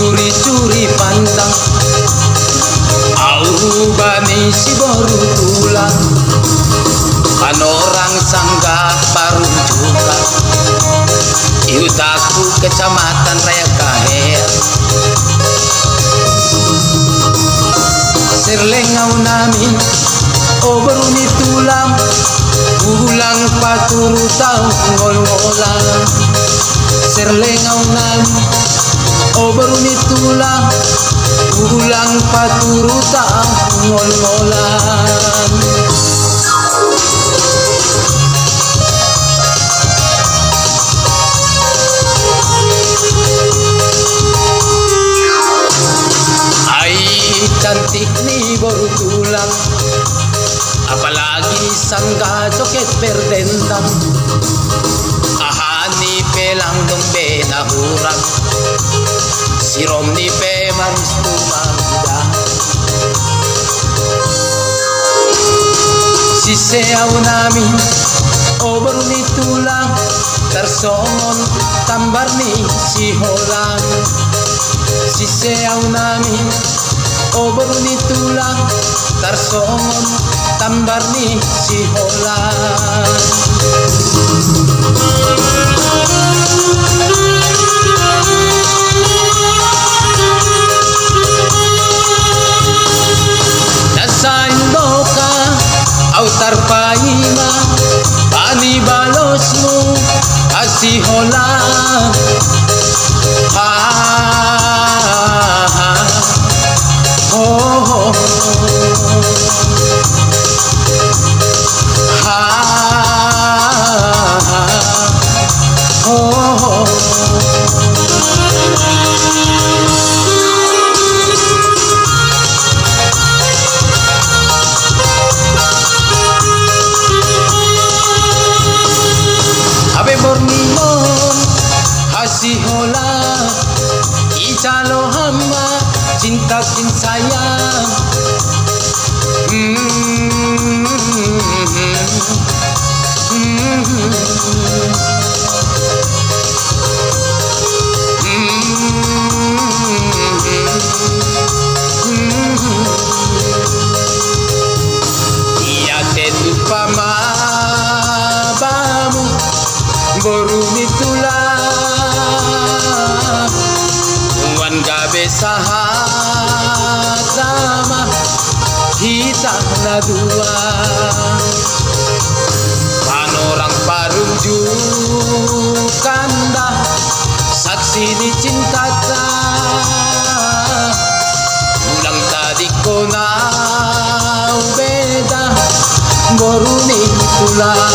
Curi-curi pandang au bani si baru pulang, kan orang sanggah baru juga iutaku kecamatan Raya Kaher. Serlengau namin o beruni tulang ulang paturu tau ngol-ngolang. Serlengau namin o beruni tulang ulang paturu tau ngol-ngolan. Ai cantik nih baru tulang, apalagi sangga joget berdendang. Ahani pelang dong benahurang, si Romni pe manis tumanda. Si seau namin o beruni tulang, tersongon tambar ni si holang. Si seau namin o beruni tulang, tersongon tambar ni si holang. Autar paima bani balosmu kasih holang. Ha ha ho ho ha ha ho ho. Bornimon kasih hola icalo hamba cinta sayang. Iya tetu pamabamu boruni tulang wan gabe sahat sama hitang na dua. Panorang parum jukanda saksi ni cinta ta ulang tadi ko na beda boruni tulang.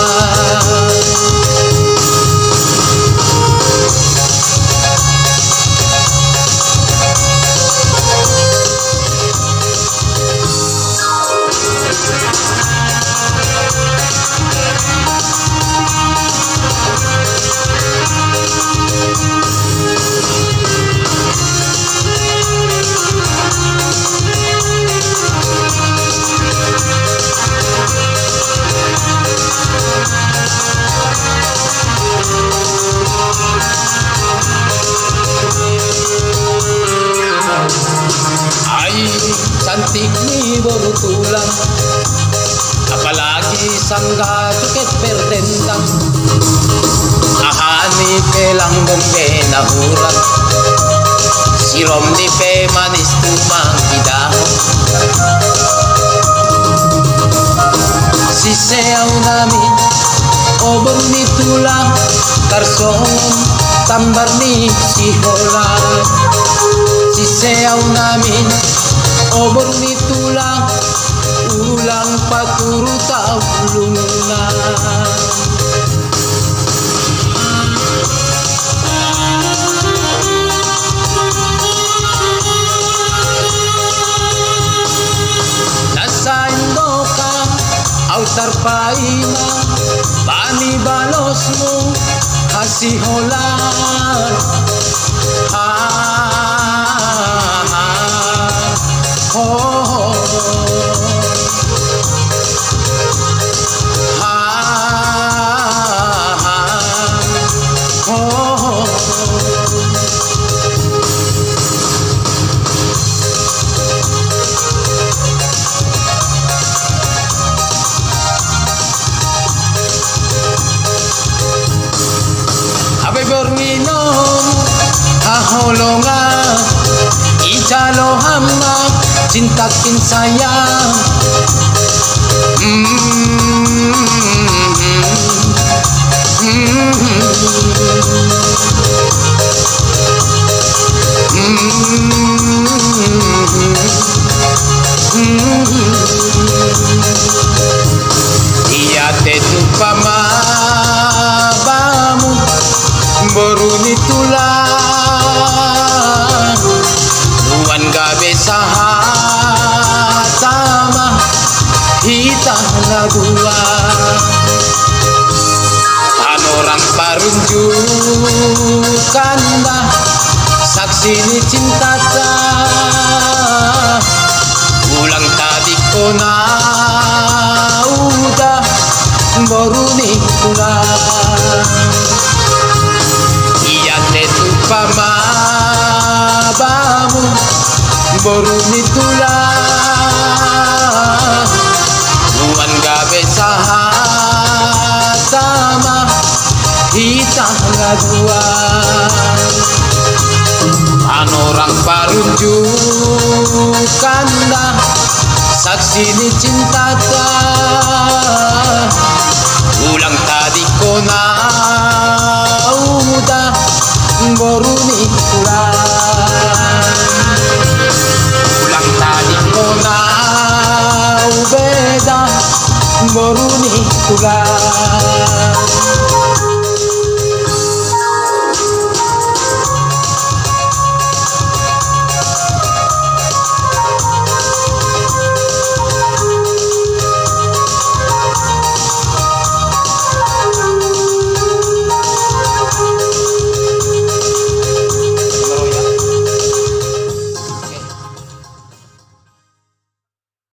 Cantik nih baru tulang, apalagi sangga joget berdendang. Ahani pelang dong benahurang, si Romni pe manis tumang idahong. Si seau namin o beruni tulang, tersongon tambar ni si holang. Si seau namin o beruni tulang ulang paturu tau lungan. Nasa Indoka autar paima bani balosmu masih holar Abe berminum haholonga ijalo hamba cintakin sayang Iya tetu pamabamu boruni tulang luan gabe sahatama hita lagua panorang parunjukan dah saksi ni cinta ta ulang tadi kona udah boruni tulang tetu pamabamu boruni tulang luan gabe sahatama hita ngadua panorang parunjukan dah saksi ni cinta ta ulang tadi kona udah boruni tulang ulang tadi kona ubeda boruni tulang